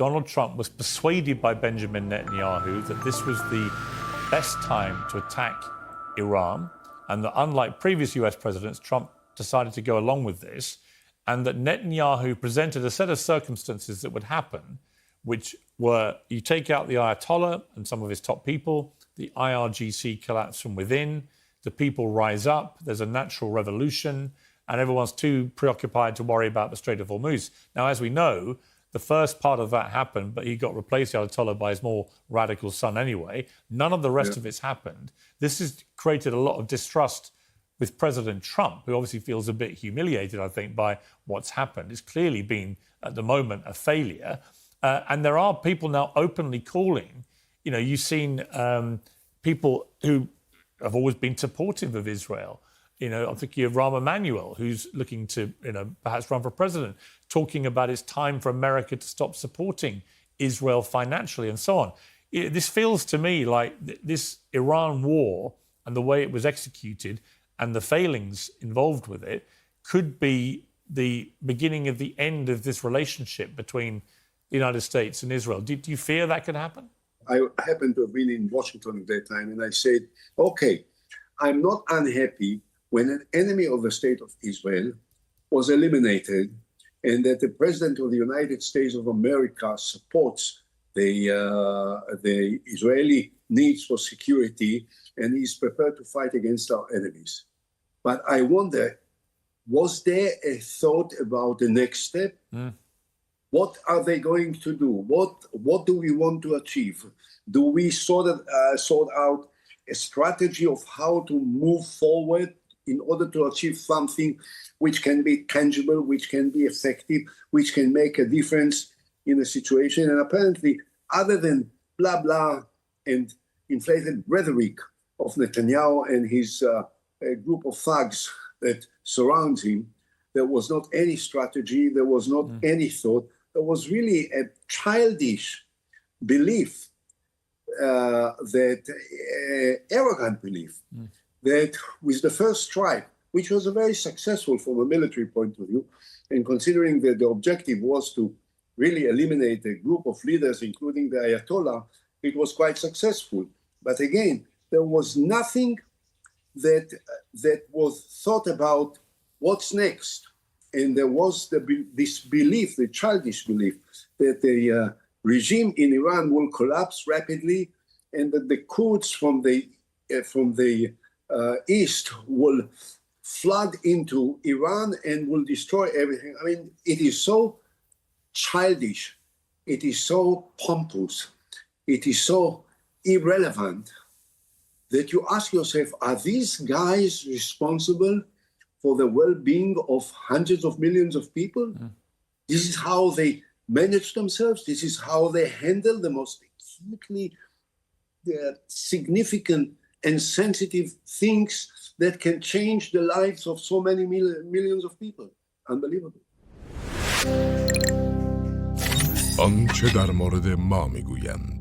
Donald Trump was persuaded by Benjamin Netanyahu that this was the best time to attack Iran, and that unlike previous US presidents, Trump decided to go along with this, and that Netanyahu presented a set of circumstances that would happen, which were you take out the Ayatollah and some of his top people, the IRGC collapse from within, the people rise up, there's a natural revolution, and everyone's too preoccupied to worry about the Strait of Hormuz. Now, as we know, the first part of that happened, but he got replaced, the Ayatollah, by his more radical son anyway. None of the rest of it's happened. This has created a lot of distrust with President Trump, who obviously feels a bit humiliated, I think, by what's happened. It's clearly been, at the moment, a failure. And there are people now openly calling. You know, you've seen people who have always been supportive of Israel. You know, I'm thinking of Rahm Emanuel, who's looking to, you know, perhaps run for president, talking about it's time for America to stop supporting Israel financially and so on. This feels to me like this Iran war and the way it was executed and the failings involved with it could be the beginning of the end of this relationship between the United States and Israel. Do you fear that could happen? I happened to have been in Washington at that time, and I said, okay, I'm not unhappy when an enemy of the state of Israel was eliminated and that the president of the United States of America supports the Israeli needs for security and is prepared to fight against our enemies. But I wonder, was there a thought about the next step? What are they going to do? What do we want to achieve? Do we sort out a strategy of how to move forward in order to achieve something which can be tangible, which can be effective, which can make a difference in the situation? And apparently, other than blah, blah, and inflated rhetoric of Netanyahu and his group of thugs that surrounds him, there was not any strategy, there was not any thought. There was really a childish belief, arrogant belief, that with the first strike, which was very successful from a military point of view, and considering that the objective was to really eliminate a group of leaders, including the Ayatollah, it was quite successful. But again, there was nothing that was thought about what's next. And there was this belief, the childish belief, that the regime in Iran will collapse rapidly and that the Kurds from the east will flood into Iran and will destroy everything. I mean, it is so childish, it is so pompous, it is so irrelevant that you ask yourself, are these guys responsible for the well-being of hundreds of millions of people? This is how they manage themselves. This is how they handle the most acutely significant and sensitive things that can change the lives of so many millions of people. Unbelievable. آنچه در مورد ما میگویند.